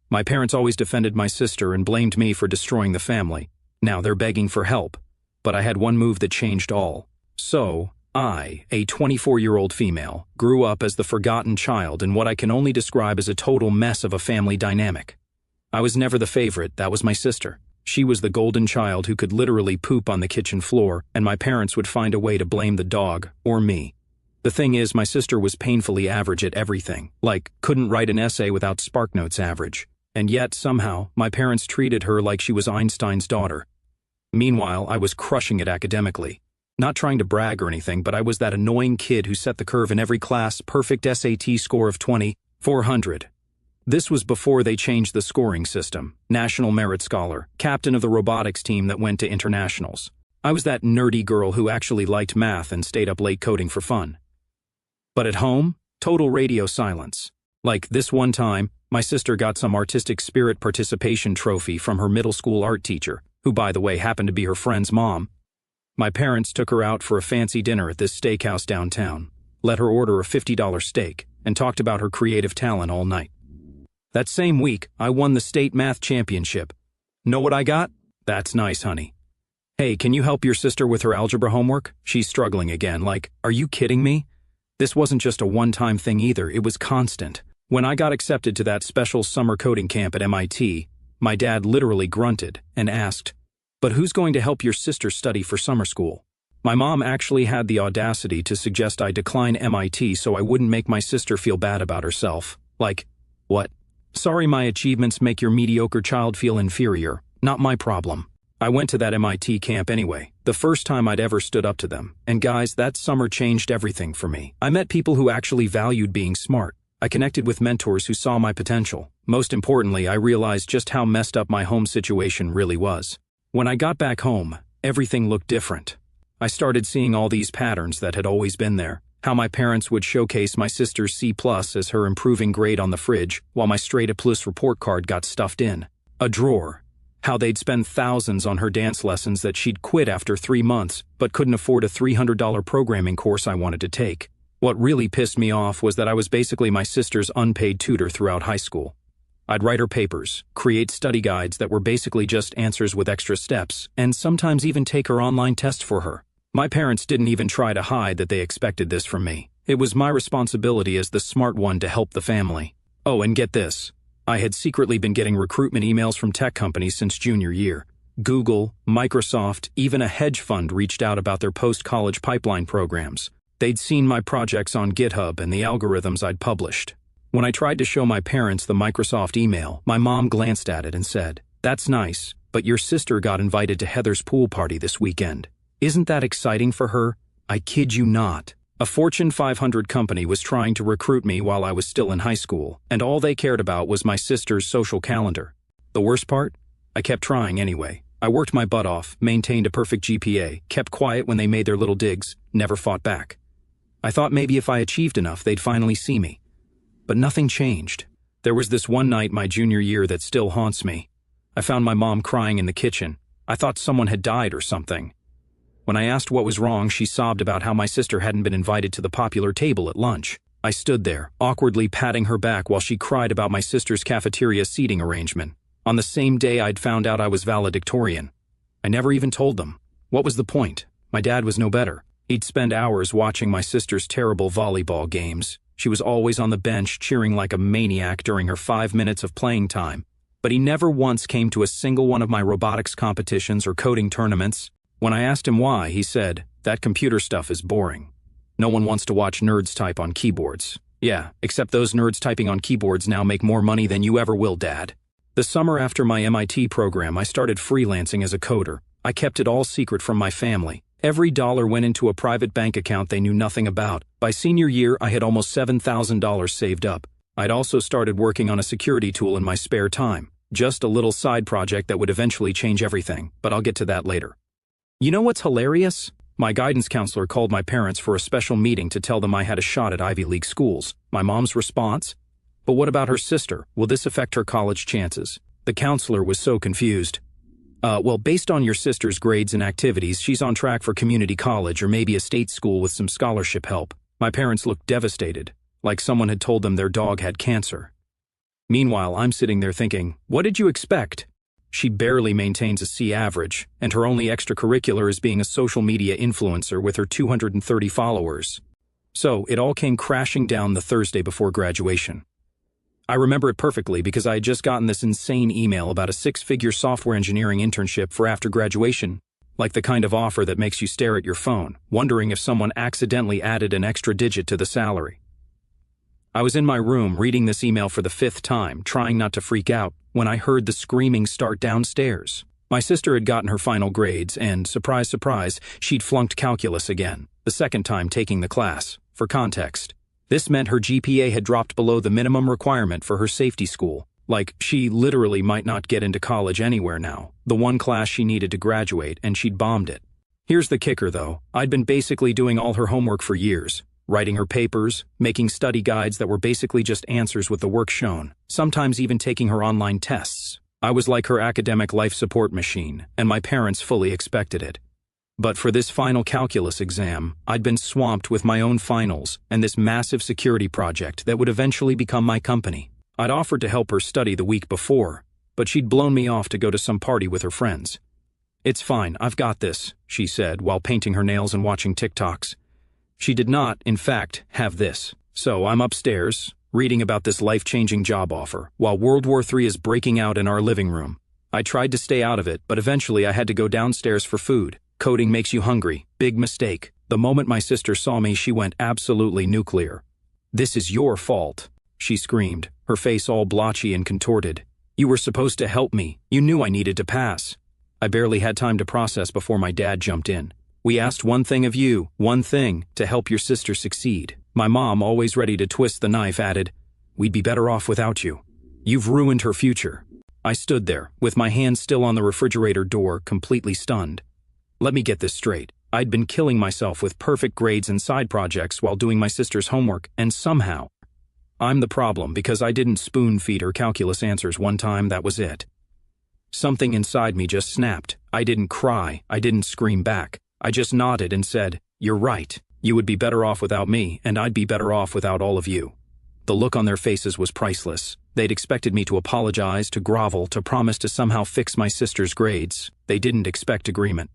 My parents always defended my sister and blamed me for destroying the family. Now they're begging for help. But I had one move that changed all. So, I, a 24-year-old female, grew up as the forgotten child in what I can only describe as a total mess of a family dynamic. I was never the favorite, that was my sister. She was the golden child who could literally poop on the kitchen floor, and my parents would find a way to blame the dog, or me. The thing is, my sister was painfully average at everything, like couldn't write an essay without SparkNotes average. And yet, somehow, my parents treated her like she was Einstein's daughter. Meanwhile, I was crushing it academically. Not trying to brag or anything, but I was that annoying kid who set the curve in every class, perfect SAT score of 20,400. This was before they changed the scoring system. National Merit Scholar, captain of the robotics team that went to internationals. I was that nerdy girl who actually liked math and stayed up late coding for fun. But at home, total radio silence. Like this one time, my sister got some artistic spirit participation trophy from her middle school art teacher, who by the way happened to be her friend's mom. My parents took her out for a fancy dinner at this steakhouse downtown, let her order a $50 steak, and talked about her creative talent all night. That same week, I won the state math championship. Know what I got? That's nice, honey. Hey, can you help your sister with her algebra homework? She's struggling again. Like, are you kidding me? This wasn't just a one-time thing either, it was constant. When I got accepted to that special summer coding camp at MIT, my dad literally grunted and asked, "But who's going to help your sister study for summer school?" My mom actually had the audacity to suggest I decline MIT so I wouldn't make my sister feel bad about herself. Like, what? Sorry, my achievements make your mediocre child feel inferior. Not my problem. I went to that MIT camp anyway, the first time I'd ever stood up to them. And guys, that summer changed everything for me. I met people who actually valued being smart. I connected with mentors who saw my potential. Most importantly, I realized just how messed up my home situation really was. When I got back home, everything looked different. I started seeing all these patterns that had always been there. How my parents would showcase my sister's C+ as her improving grade on the fridge, while my straight A+ report card got stuffed in a drawer. How they'd spend thousands on her dance lessons that she'd quit after 3 months, but couldn't afford a $300 programming course I wanted to take. What really pissed me off was that I was basically my sister's unpaid tutor throughout high school. I'd write her papers, create study guides that were basically just answers with extra steps, and sometimes even take her online test for her. My parents didn't even try to hide that they expected this from me. It was my responsibility as the smart one to help the family. Oh, and get this. I had secretly been getting recruitment emails from tech companies since junior year. Google, Microsoft, even a hedge fund reached out about their post-college pipeline programs. They'd seen my projects on GitHub and the algorithms I'd published. When I tried to show my parents the Microsoft email, my mom glanced at it and said, "That's nice, but your sister got invited to Heather's pool party this weekend. Isn't that exciting for her?" I kid you not. A Fortune 500 company was trying to recruit me while I was still in high school, and all they cared about was my sister's social calendar. The worst part? I kept trying anyway. I worked my butt off, maintained a perfect GPA, kept quiet when they made their little digs, never fought back. I thought maybe if I achieved enough, they'd finally see me. But nothing changed. There was this one night my junior year that still haunts me. I found my mom crying in the kitchen. I thought someone had died or something. When I asked what was wrong, she sobbed about how my sister hadn't been invited to the popular table at lunch. I stood there, awkwardly patting her back while she cried about my sister's cafeteria seating arrangement. On the same day I'd found out I was valedictorian. I never even told them. What was the point? My dad was no better. He'd spend hours watching my sister's terrible volleyball games. She was always on the bench cheering like a maniac during her 5 minutes of playing time. But he never once came to a single one of my robotics competitions or coding tournaments. When I asked him why, he said, "That computer stuff is boring. No one wants to watch nerds type on keyboards." Yeah, except those nerds typing on keyboards now make more money than you ever will, Dad. The summer after my MIT program, I started freelancing as a coder. I kept it all secret from my family. Every dollar went into a private bank account they knew nothing about. By senior year, I had almost $7,000 saved up. I'd also started working on a security tool in my spare time. Just a little side project that would eventually change everything, but I'll get to that later. You know what's hilarious? My guidance counselor called my parents for a special meeting to tell them I had a shot at Ivy League schools. My mom's response? "But what about her sister? Will this affect her college chances?" The counselor was so confused. Well, based on your sister's grades and activities, she's on track for community college or maybe a state school with some scholarship help. My parents looked devastated, like someone had told them their dog had cancer. Meanwhile, I'm sitting there thinking, what did you expect? She barely maintains a C average, and her only extracurricular is being a social media influencer with her 230 followers. So, it all came crashing down the Thursday before graduation. I remember it perfectly because I had just gotten this insane email about a 6-figure software engineering internship for after graduation, like the kind of offer that makes you stare at your phone, wondering if someone accidentally added an extra digit to the salary. I was in my room reading this email for the 5th time, trying not to freak out, when I heard the screaming start downstairs. My sister had gotten her final grades and, surprise, surprise, she'd flunked calculus again, the 2nd time taking the class. For context, this meant her GPA had dropped below the minimum requirement for her safety school. Like, she literally might not get into college anywhere now, the one class she needed to graduate, and she'd bombed it. Here's the kicker, though. I'd been basically doing all her homework for years. Writing her papers, making study guides that were basically just answers with the work shown, sometimes even taking her online tests. I was like her academic life support machine, and my parents fully expected it. But for this final calculus exam, I'd been swamped with my own finals and this massive security project that would eventually become my company. I'd offered to help her study the week before, but she'd blown me off to go to some party with her friends. "It's fine, I've got this," she said while painting her nails and watching TikToks. She did not, in fact, have this. So I'm upstairs, reading about this life-changing job offer, while World War III is breaking out in our living room. I tried to stay out of it, but eventually I had to go downstairs for food. Coding makes you hungry. Big mistake. The moment my sister saw me, she went absolutely nuclear. "This is your fault," she screamed, her face all blotchy and contorted. "You were supposed to help me. You knew I needed to pass." I barely had time to process before my dad jumped in. "We asked one thing of you, one thing, to help your sister succeed." My mom, always ready to twist the knife, added, "We'd be better off without you. You've ruined her future." I stood there, with my hand still on the refrigerator door, completely stunned. Let me get this straight. I'd been killing myself with perfect grades and side projects while doing my sister's homework, and somehow, I'm the problem because I didn't spoon-feed her calculus answers one time, that was it. Something inside me just snapped. I didn't cry, I didn't scream back. I just nodded and said, "You're right. You would be better off without me, and I'd be better off without all of you." The look on their faces was priceless. They'd expected me to apologize, to grovel, to promise to somehow fix my sister's grades. They didn't expect agreement.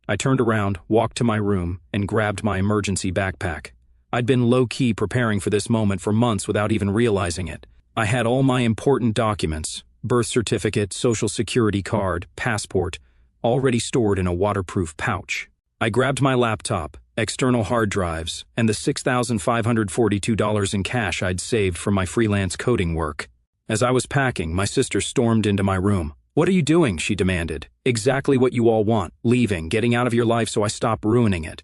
I turned around, walked to my room, and grabbed my emergency backpack. I'd been low-key preparing for this moment for months without even realizing it. I had all my important documents, birth certificate, social security card, passport, already stored in a waterproof pouch. I grabbed my laptop, external hard drives, and the $6,542 in cash I'd saved from my freelance coding work. As I was packing, my sister stormed into my room. "What are you doing?" she demanded. "Exactly what you all want, leaving, getting out of your life so I stop ruining it."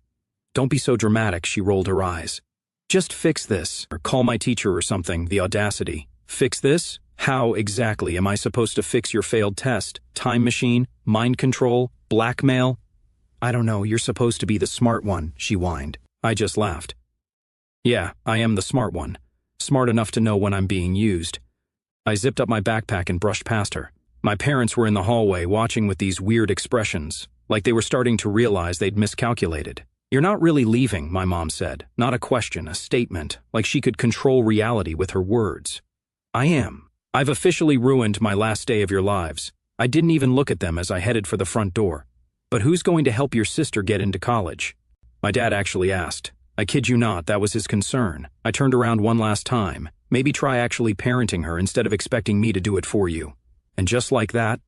"Don't be so dramatic," she rolled her eyes. "Just fix this, or call my teacher or something," the audacity. "Fix this? How exactly am I supposed to fix your failed test? Time machine? Mind control? Blackmail? "I don't know, you're supposed to be the smart one," she whined. I just laughed. "Yeah, I am the smart one. Smart enough to know when I'm being used." I zipped up my backpack and brushed past her. My parents were in the hallway watching with these weird expressions, like they were starting to realize they'd miscalculated. "You're not really leaving," my mom said. Not a question, a statement, like she could control reality with her words. "I am. I've officially ruined my last day of your lives." I didn't even look at them as I headed for the front door. "But who's going to help your sister get into college?" My dad actually asked. I kid you not, that was his concern. I turned around one last time. "Maybe try actually parenting her instead of expecting me to do it for you." And just like that,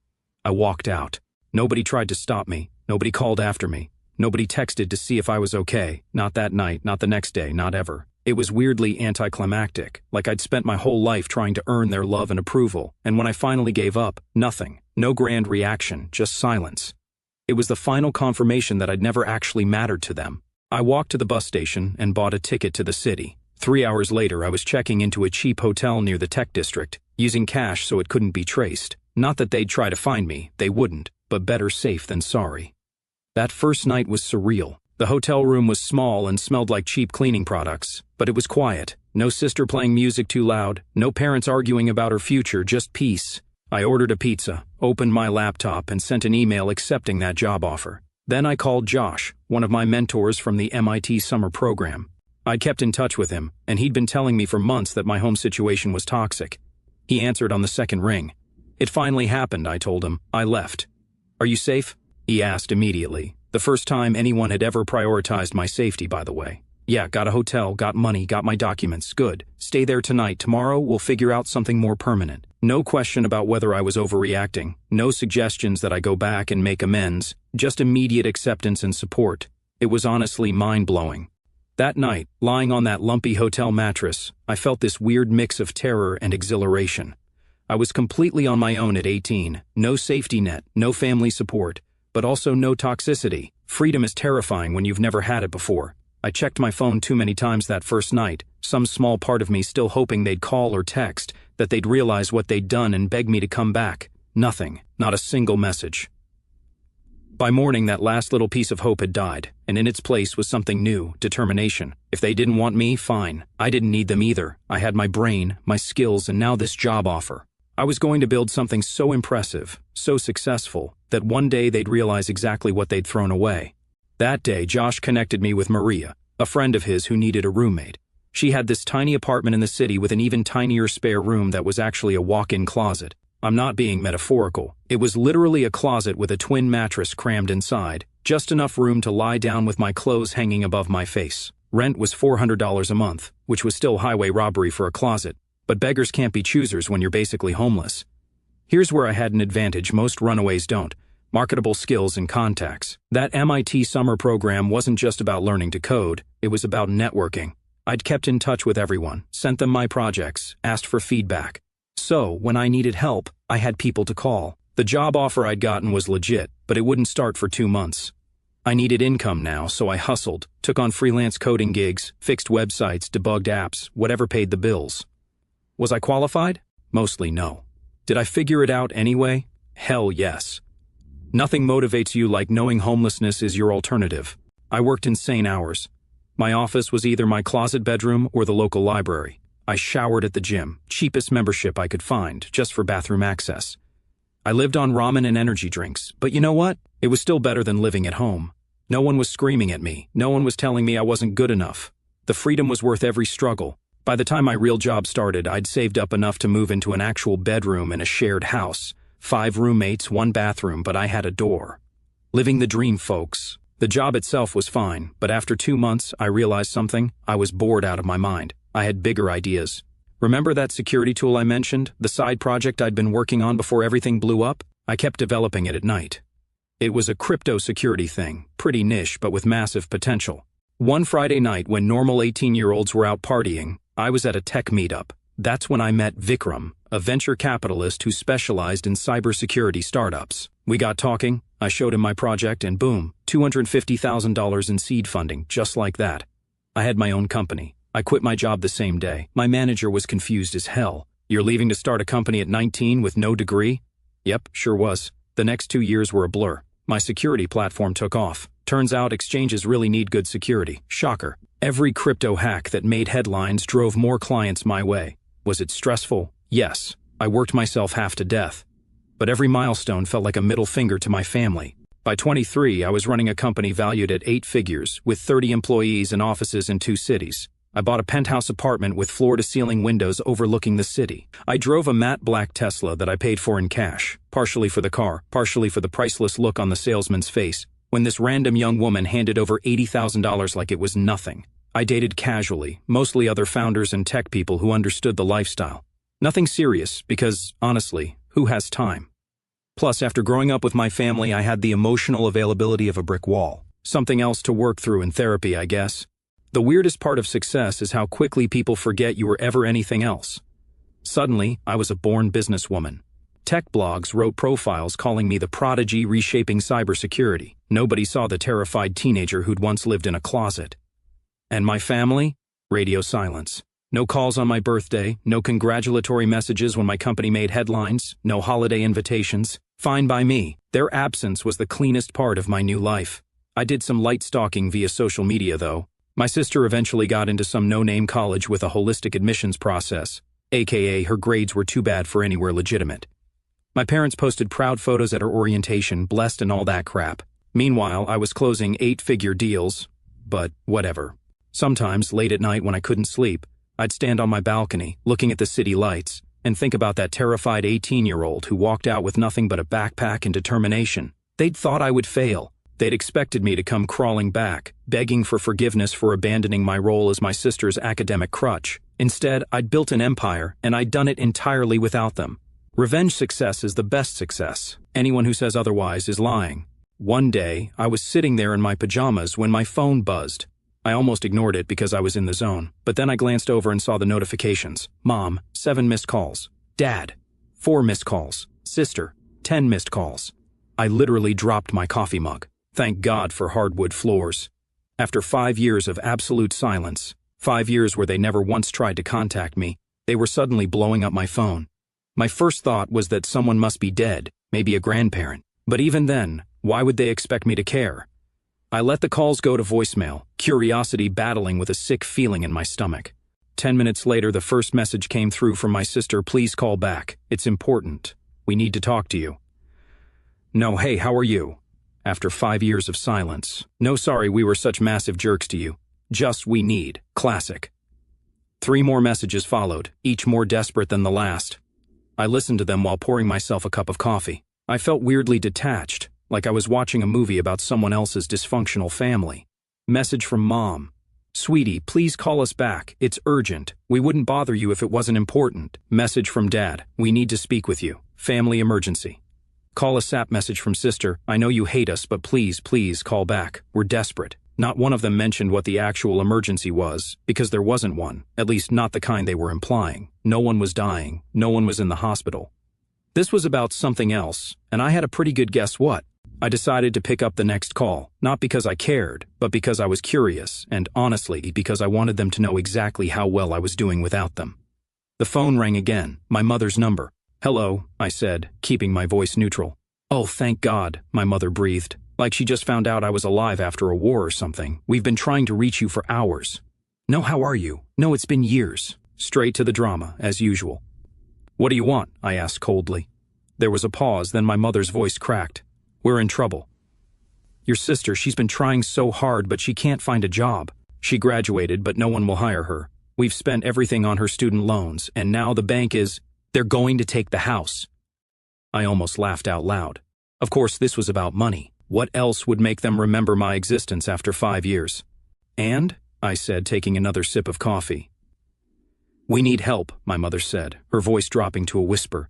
I walked out. Nobody tried to stop me. Nobody called after me. Nobody texted to see if I was okay. Not that night, not the next day, not ever. It was weirdly anticlimactic, like I'd spent my whole life trying to earn their love and approval, and when I finally gave up, nothing. No grand reaction, just silence. It was the final confirmation that I'd never actually mattered to them. I walked to the bus station and bought a ticket to the city. 3 hours later, I was checking into a cheap hotel near the tech district, using cash so it couldn't be traced. Not that they'd try to find me, they wouldn't, but better safe than sorry. That first night was surreal. The hotel room was small and smelled like cheap cleaning products, but it was quiet. No sister playing music too loud, no parents arguing about her future, just peace. I ordered a pizza, opened my laptop, and sent an email accepting that job offer. Then I called Josh, one of my mentors from the MIT summer program. I'd kept in touch with him, and he'd been telling me for months that my home situation was toxic. He answered on the second ring. It finally happened, I told him. I left. Are you safe? He asked immediately. The first time anyone had ever prioritized my safety, by the way. Yeah, got a hotel, got money, got my documents. Good. Stay there tonight. Tomorrow we'll figure out something more permanent. No question about whether I was overreacting. No suggestions that I go back and make amends. Just immediate acceptance and support. It was honestly mind-blowing. That night, lying on that lumpy hotel mattress, I felt this weird mix of terror and exhilaration. I was completely on my own at 18. No safety net, no family support, but also no toxicity. Freedom is terrifying when you've never had it before. I checked my phone too many times that first night, some small part of me still hoping they'd call or text, that they'd realize what they'd done and beg me to come back. Nothing, not a single message. By morning, that last little piece of hope had died, and in its place was something new, determination. If they didn't want me, fine. I didn't need them either. I had my brain, my skills, and now this job offer. I was going to build something so impressive, so successful, that one day they'd realize exactly what they'd thrown away. That day, Josh connected me with Maria, a friend of his who needed a roommate. She had this tiny apartment in the city with an even tinier spare room that was actually a walk-in closet. I'm not being metaphorical. It was literally a closet with a twin mattress crammed inside, just enough room to lie down with my clothes hanging above my face. Rent was $400 a month, which was still highway robbery for a closet, but beggars can't be choosers when you're basically homeless. Here's where I had an advantage most runaways don't: marketable skills and contacts. That MIT summer program wasn't just about learning to code, it was about networking. I'd kept in touch with everyone, sent them my projects, asked for feedback. So, when I needed help, I had people to call. The job offer I'd gotten was legit, but it wouldn't start for 2 months. I needed income now, so I hustled, took on freelance coding gigs, fixed websites, debugged apps, whatever paid the bills. Was I qualified? Mostly no. Did I figure it out anyway? Hell yes. Nothing motivates you like knowing homelessness is your alternative. I worked insane hours. My office was either my closet bedroom or the local library. I showered at the gym, cheapest membership I could find, just for bathroom access. I lived on ramen and energy drinks, but you know what? It was still better than living at home. No one was screaming at me. No one was telling me I wasn't good enough. The freedom was worth every struggle. By the time my real job started, I'd saved up enough to move into an actual bedroom in a shared house. 5 roommates, 1 bathroom, but I had a door. Living the dream, folks. The job itself was fine, but after 2 months, I realized something. I was bored out of my mind. I had bigger ideas. Remember that security tool I mentioned, the side project I'd been working on before everything blew up? I kept developing it at night. It was a crypto security thing, pretty niche but with massive potential. One Friday night when normal 18-year-olds were out partying, I was at a tech meetup. That's when I met Vikram, a venture capitalist who specialized in cybersecurity startups. We got talking, I showed him my project, and boom, $250,000 in seed funding, just like that. I had my own company. I quit my job the same day. My manager was confused as hell. You're leaving to start a company at 19 with no degree? Yep, sure was. The next 2 years were a blur. My security platform took off. Turns out exchanges really need good security. Shocker. Every crypto hack that made headlines drove more clients my way. Was it stressful? Yes. I worked myself half to death. But every milestone felt like a middle finger to my family. By 23, I was running a company valued at 8 figures, with 30 employees and offices in 2 cities. I bought a penthouse apartment with floor-to-ceiling windows overlooking the city. I drove a matte black Tesla that I paid for in cash, partially for the car, partially for the priceless look on the salesman's face, when this random young woman handed over $80,000 like it was nothing. I dated casually, mostly other founders and tech people who understood the lifestyle. Nothing serious, because, honestly, who has time? Plus, after growing up with my family, I had the emotional availability of a brick wall. Something else to work through in therapy, I guess. The weirdest part of success is how quickly people forget you were ever anything else. Suddenly, I was a born businesswoman. Tech blogs wrote profiles calling me the prodigy reshaping cybersecurity. Nobody saw the terrified teenager who'd once lived in a closet. And my family? Radio silence. No calls on my birthday, no congratulatory messages when my company made headlines, no holiday invitations. Fine by me. Their absence was the cleanest part of my new life. I did some light stalking via social media, though. My sister eventually got into some no-name college with a holistic admissions process, aka her grades were too bad for anywhere legitimate. My parents posted proud photos at her orientation, blessed and all that crap. Meanwhile, I was closing 8-figure deals, but whatever. Sometimes, late at night when I couldn't sleep, I'd stand on my balcony, looking at the city lights, And think about that terrified 18-year-old who walked out with nothing but a backpack and determination. They'd thought I would fail. They'd expected me to come crawling back, begging for forgiveness for abandoning my role as my sister's academic crutch. Instead, I'd built an empire, and I'd done it entirely without them. Revenge success is the best success. Anyone who says otherwise is lying. One day, I was sitting there in my pajamas when my phone buzzed. I almost ignored it because I was in the zone, but then I glanced over and saw the notifications. Mom, 7 missed calls. Dad, 4 missed calls. Sister, 10 missed calls. I literally dropped my coffee mug. Thank God for hardwood floors. After 5 years of absolute silence, 5 years where they never once tried to contact me, they were suddenly blowing up my phone. My first thought was that someone must be dead, maybe a grandparent. But even then, why would they expect me to care? I let the calls go to voicemail, curiosity battling with a sick feeling in my stomach. 10 minutes later, the first message came through from my sister. Please call back. It's important. We need to talk to you. No, hey, how are you? After 5 years of silence. No, sorry, we were such massive jerks to you. Just we need. Classic. 3 more messages followed, each more desperate than the last. I listened to them while pouring myself a cup of coffee. I felt weirdly detached, like I was watching a movie about someone else's dysfunctional family. Message from Mom. Sweetie, please call us back. It's urgent. We wouldn't bother you if it wasn't important. Message from Dad. We need to speak with you. Family emergency. Call a sap message from Sister. I know you hate us, but please, please call back. We're desperate. Not one of them mentioned what the actual emergency was, because there wasn't one, at least not the kind they were implying. No one was dying. No one was in the hospital. This was about something else, and I had a pretty good guess what. I decided to pick up the next call, not because I cared, but because I was curious, and honestly, because I wanted them to know exactly how well I was doing without them. The phone rang again, my mother's number. Hello, I said, keeping my voice neutral. Oh, thank God, my mother breathed, like she just found out I was alive after a war or something. We've been trying to reach you for hours. No, how are you? No, it's been years. Straight to the drama, as usual. What do you want? I asked coldly. There was a pause, then my mother's voice cracked. We're in trouble. Your sister, she's been trying so hard, but she can't find a job. She graduated, but no one will hire her. We've spent everything on her student loans, and now the bank is... They're going to take the house. I almost laughed out loud. Of course, this was about money. What else would make them remember my existence after 5 years? And? I said, taking another sip of coffee. We need help, my mother said, her voice dropping to a whisper.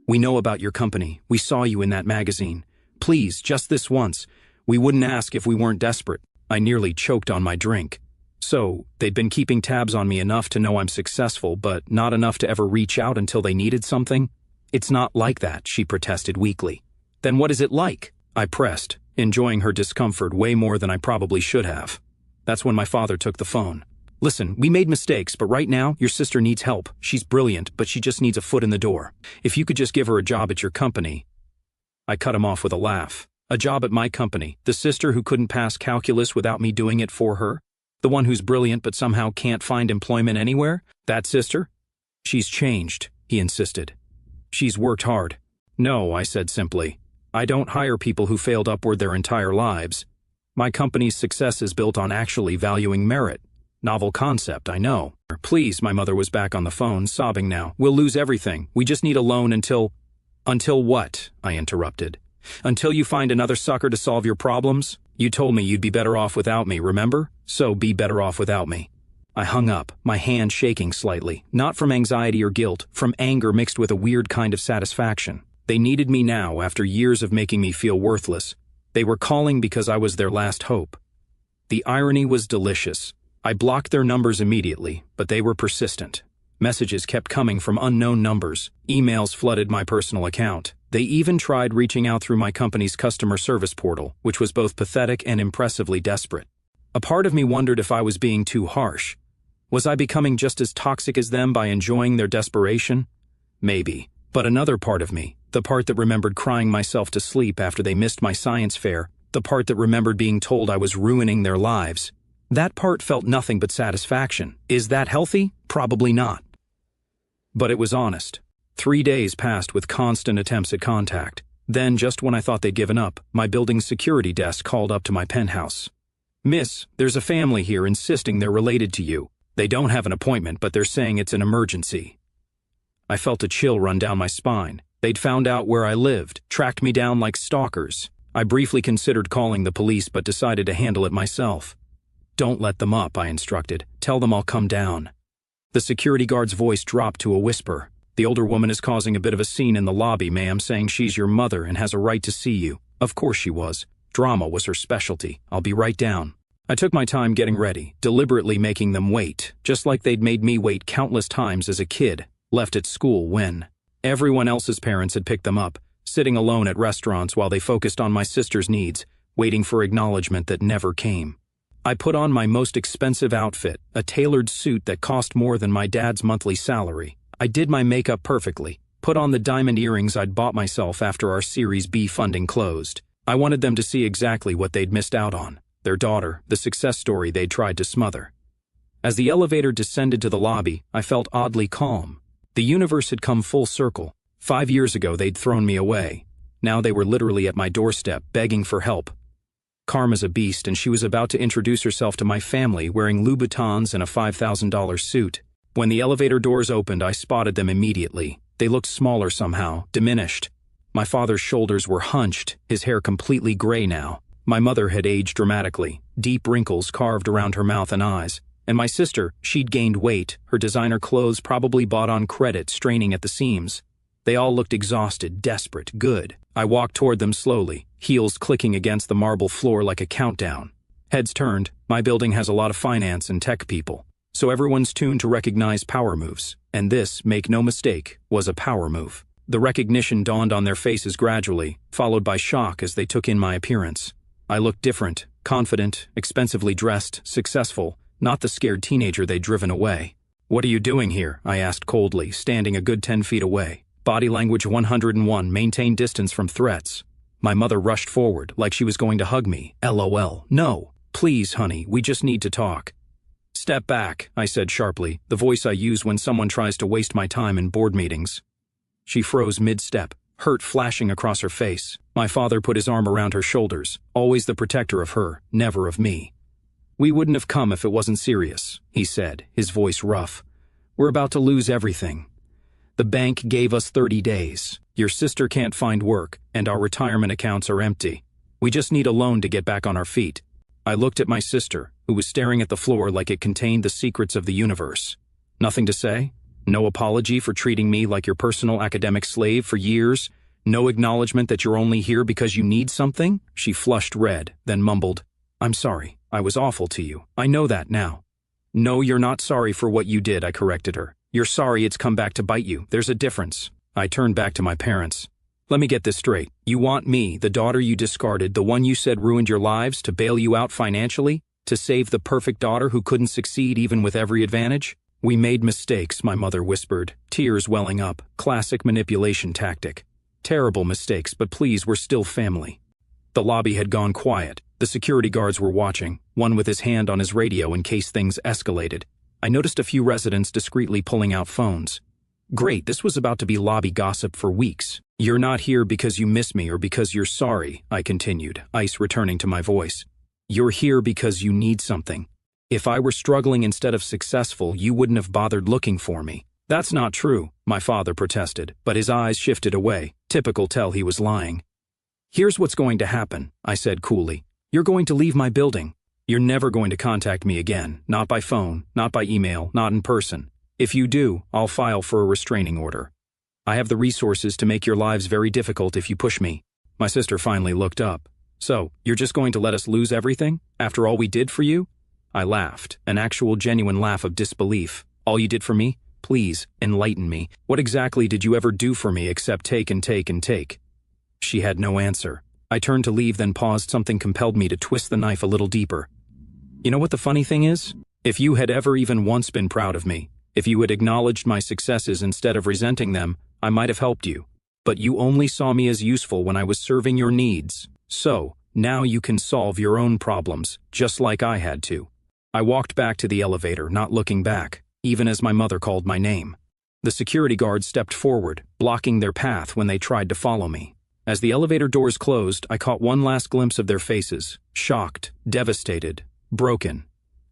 We know about your company. We saw you in that magazine. Please, just this once. We wouldn't ask if we weren't desperate. I nearly choked on my drink. So, they'd been keeping tabs on me enough to know I'm successful, but not enough to ever reach out until they needed something? It's not like that, she protested weakly. Then what is it like? I pressed, enjoying her discomfort way more than I probably should have. That's when my father took the phone. Listen, we made mistakes, but right now, your sister needs help. She's brilliant, but she just needs a foot in the door. If you could just give her a job at your company. I cut him off with a laugh. A job at my company, the sister who couldn't pass calculus without me doing it for her? The one who's brilliant but somehow can't find employment anywhere? That sister? She's changed, he insisted. She's worked hard. No, I said simply. I don't hire people who failed upward their entire lives. My company's success is built on actually valuing merit. Novel concept, I know. Please, my mother was back on the phone, sobbing now. We'll lose everything. We just need a loan until... Until what? I interrupted. Until you find another sucker to solve your problems? You told me you'd be better off without me, remember? So be better off without me. I hung up, my hand shaking slightly, not from anxiety or guilt, from anger mixed with a weird kind of satisfaction. They needed me now after years of making me feel worthless. They were calling because I was their last hope. The irony was delicious. I blocked their numbers immediately, but they were persistent. Messages kept coming from unknown numbers. Emails flooded my personal account. They even tried reaching out through my company's customer service portal, which was both pathetic and impressively desperate. A part of me wondered if I was being too harsh. Was I becoming just as toxic as them by enjoying their desperation? Maybe. But another part of me, the part that remembered crying myself to sleep after they missed my science fair, the part that remembered being told I was ruining their lives, that part felt nothing but satisfaction. Is that healthy? Probably not. But it was honest. 3 days passed with constant attempts at contact. Then, just when I thought they'd given up, my building's security desk called up to my penthouse. Miss, there's a family here insisting they're related to you. They don't have an appointment, but they're saying it's an emergency. I felt a chill run down my spine. They'd found out where I lived, tracked me down like stalkers. I briefly considered calling the police but decided to handle it myself. "Don't let them up," I instructed. "Tell them I'll come down." The security guard's voice dropped to a whisper. "The older woman is causing a bit of a scene in the lobby, ma'am, saying she's your mother and has a right to see you." Of course she was. Drama was her specialty. "I'll be right down." I took my time getting ready, deliberately making them wait, just like they'd made me wait countless times as a kid, left at school when everyone else's parents had picked them up, sitting alone at restaurants while they focused on my sister's needs, waiting for acknowledgement that never came. I put on my most expensive outfit, a tailored suit that cost more than my dad's monthly salary. I did my makeup perfectly, put on the diamond earrings I'd bought myself after our Series B funding closed. I wanted them to see exactly what they'd missed out on, their daughter, the success story they'd tried to smother. As the elevator descended to the lobby, I felt oddly calm. The universe had come full circle. 5 years ago they'd thrown me away. Now they were literally at my doorstep, begging for help. Karma's a beast, and she was about to introduce herself to my family wearing Louboutins and a $5,000 suit. When the elevator doors opened, I spotted them immediately. They looked smaller somehow, diminished. My father's shoulders were hunched, his hair completely gray now. My mother had aged dramatically, deep wrinkles carved around her mouth and eyes. And my sister, she'd gained weight, her designer clothes probably bought on credit, straining at the seams. They all looked exhausted, desperate, good. I walked toward them slowly, heels clicking against the marble floor like a countdown. Heads turned. My building has a lot of finance and tech people, so everyone's tuned to recognize power moves. And this, make no mistake, was a power move. The recognition dawned on their faces gradually, followed by shock as they took in my appearance. I looked different, confident, expensively dressed, successful, not the scared teenager they'd driven away. "What are you doing here?" I asked coldly, standing a good 10 feet away. Body language 101, maintain distance from threats. My mother rushed forward, like she was going to hug me. LOL. "No. Please, honey, we just need to talk." "Step back," I said sharply, the voice I use when someone tries to waste my time in board meetings. She froze mid-step, hurt flashing across her face. My father put his arm around her shoulders, always the protector of her, never of me. "We wouldn't have come if it wasn't serious," he said, his voice rough. "We're about to lose everything. The bank gave us 30 days. Your sister can't find work, and our retirement accounts are empty. We just need a loan to get back on our feet." I looked at my sister, who was staring at the floor like it contained the secrets of the universe. "Nothing to say? No apology for treating me like your personal academic slave for years? No acknowledgement that you're only here because you need something?" She flushed red, then mumbled, "I'm sorry. I was awful to you. I know that now." "No, you're not sorry for what you did," I corrected her. "You're sorry it's come back to bite you. There's a difference." I turned back to my parents. "Let me get this straight. You want me, the daughter you discarded, the one you said ruined your lives, to bail you out financially? To save the perfect daughter who couldn't succeed even with every advantage?" "We made mistakes," my mother whispered, tears welling up. Classic manipulation tactic. "Terrible mistakes, but please, we're still family." The lobby had gone quiet. The security guards were watching, one with his hand on his radio in case things escalated. I noticed a few residents discreetly pulling out phones. Great, this was about to be lobby gossip for weeks. "You're not here because you miss me or because you're sorry," I continued, ice returning to my voice. "You're here because you need something. If I were struggling instead of successful, you wouldn't have bothered looking for me." "That's not true," my father protested, but his eyes shifted away. Typical, tell he was lying. "Here's what's going to happen," I said coolly. "You're going to leave my building. You're never going to contact me again, not by phone, not by email, not in person. If you do, I'll file for a restraining order. I have the resources to make your lives very difficult if you push me." My sister finally looked up. "So, you're just going to let us lose everything? After all we did for you?" I laughed, an actual genuine laugh of disbelief. "All you did for me? Please, enlighten me. What exactly did you ever do for me except take and take and take?" She had no answer. I turned to leave, then paused. Something compelled me to twist the knife a little deeper. "You know what the funny thing is? If you had ever even once been proud of me, if you had acknowledged my successes instead of resenting them, I might have helped you. But you only saw me as useful when I was serving your needs. So, now you can solve your own problems, just like I had to." I walked back to the elevator, not looking back, even as my mother called my name. The security guards stepped forward, blocking their path when they tried to follow me. As the elevator doors closed, I caught one last glimpse of their faces, shocked, devastated, broken.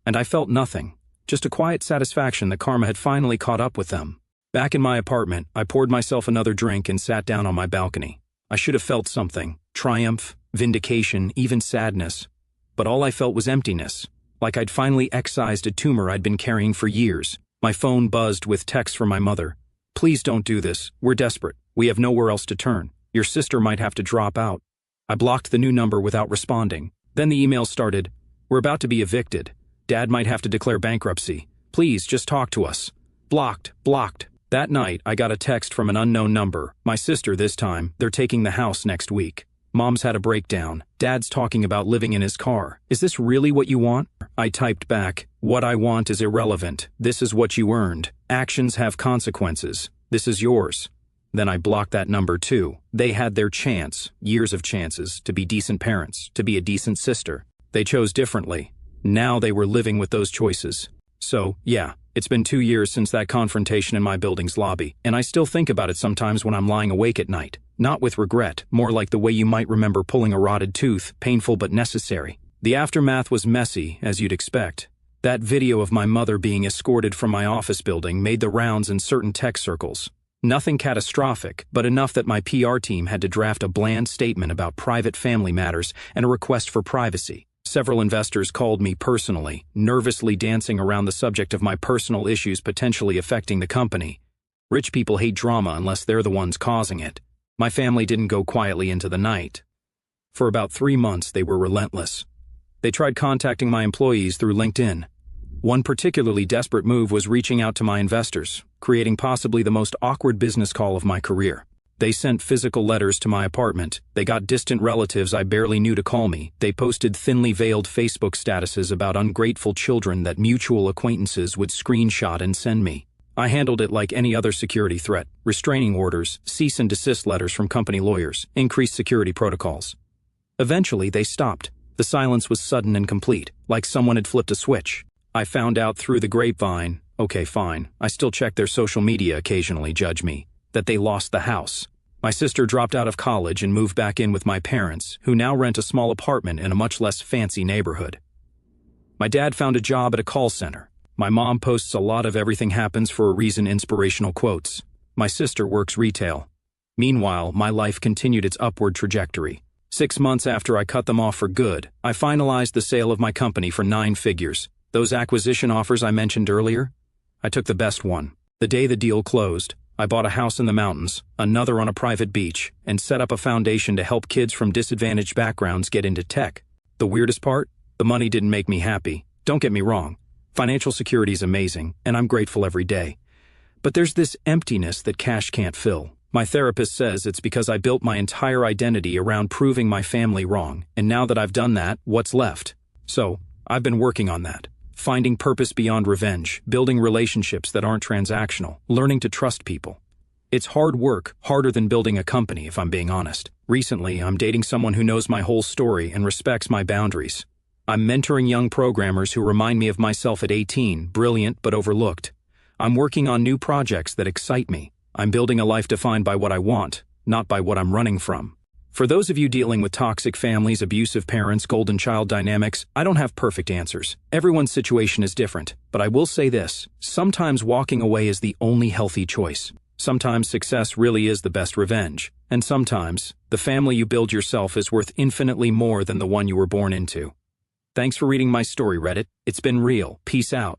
And I felt nothing, just a quiet satisfaction that karma had finally caught up with them. Back in my apartment, I poured myself another drink and sat down on my balcony. I should have felt something. Triumph, vindication, even sadness. But all I felt was emptiness. Like I'd finally excised a tumor I'd been carrying for years. My phone buzzed with texts from my mother. "Please don't do this. We're desperate. We have nowhere else to turn. Your sister might have to drop out." I blocked the new number without responding. Then the email started. "We're about to be evicted. Dad might have to declare bankruptcy. Please just talk to us." Blocked, blocked. That night, I got a text from an unknown number. My sister this time. "They're taking the house next week. Mom's had a breakdown. Dad's talking about living in his car. Is this really what you want?" I typed back, "What I want is irrelevant. This is what you earned. Actions have consequences. This is yours." Then I blocked that number too. They had their chance, years of chances, to be decent parents, to be a decent sister. They chose differently. Now they were living with those choices. So, yeah, it's been 2 years since that confrontation in my building's lobby, and I still think about it sometimes when I'm lying awake at night. Not with regret, more like the way you might remember pulling a rotted tooth, painful but necessary. The aftermath was messy, as you'd expect. That video of my mother being escorted from my office building made the rounds in certain tech circles. Nothing catastrophic, but enough that my PR team had to draft a bland statement about private family matters and a request for privacy. Several investors called me personally, nervously dancing around the subject of my personal issues potentially affecting the company. Rich people hate drama unless they're the ones causing it. My family didn't go quietly into the night. For about 3 months, they were relentless. They tried contacting my employees through LinkedIn. One particularly desperate move was reaching out to my investors, creating possibly the most awkward business call of my career. They sent physical letters to my apartment. They got distant relatives I barely knew to call me. They posted thinly veiled Facebook statuses about ungrateful children that mutual acquaintances would screenshot and send me. I handled it like any other security threat: restraining orders, cease and desist letters from company lawyers, increased security protocols. Eventually, they stopped. The silence was sudden and complete, like someone had flipped a switch. I found out through the grapevine, okay fine, I still check their social media occasionally, judge me, that they lost the house. My sister dropped out of college and moved back in with my parents, who now rent a small apartment in a much less fancy neighborhood. My dad found a job at a call center. My mom posts a lot of "everything happens for a reason" inspirational quotes. My sister works retail. Meanwhile, my life continued its upward trajectory. 6 months after I cut them off for good, I finalized the sale of my company for 9 figures. Those acquisition offers I mentioned earlier? I took the best one. The day the deal closed, I bought a house in the mountains, another on a private beach, and set up a foundation to help kids from disadvantaged backgrounds get into tech. The weirdest part? The money didn't make me happy. Don't get me wrong. Financial security is amazing, and I'm grateful every day. But there's this emptiness that cash can't fill. My therapist says it's because I built my entire identity around proving my family wrong, and now that I've done that, what's left? So, I've been working on that. Finding purpose beyond revenge, building relationships that aren't transactional, learning to trust people. It's hard work, harder than building a company, if I'm being honest. Recently, I'm dating someone who knows my whole story and respects my boundaries. I'm mentoring young programmers who remind me of myself at 18, brilliant but overlooked. I'm working on new projects that excite me. I'm building a life defined by what I want, not by what I'm running from. For those of you dealing with toxic families, abusive parents, golden child dynamics, I don't have perfect answers. Everyone's situation is different, but I will say this: sometimes walking away is the only healthy choice. Sometimes success really is the best revenge, and sometimes the family you build yourself is worth infinitely more than the one you were born into. Thanks for reading my story, Reddit. It's been real. Peace out.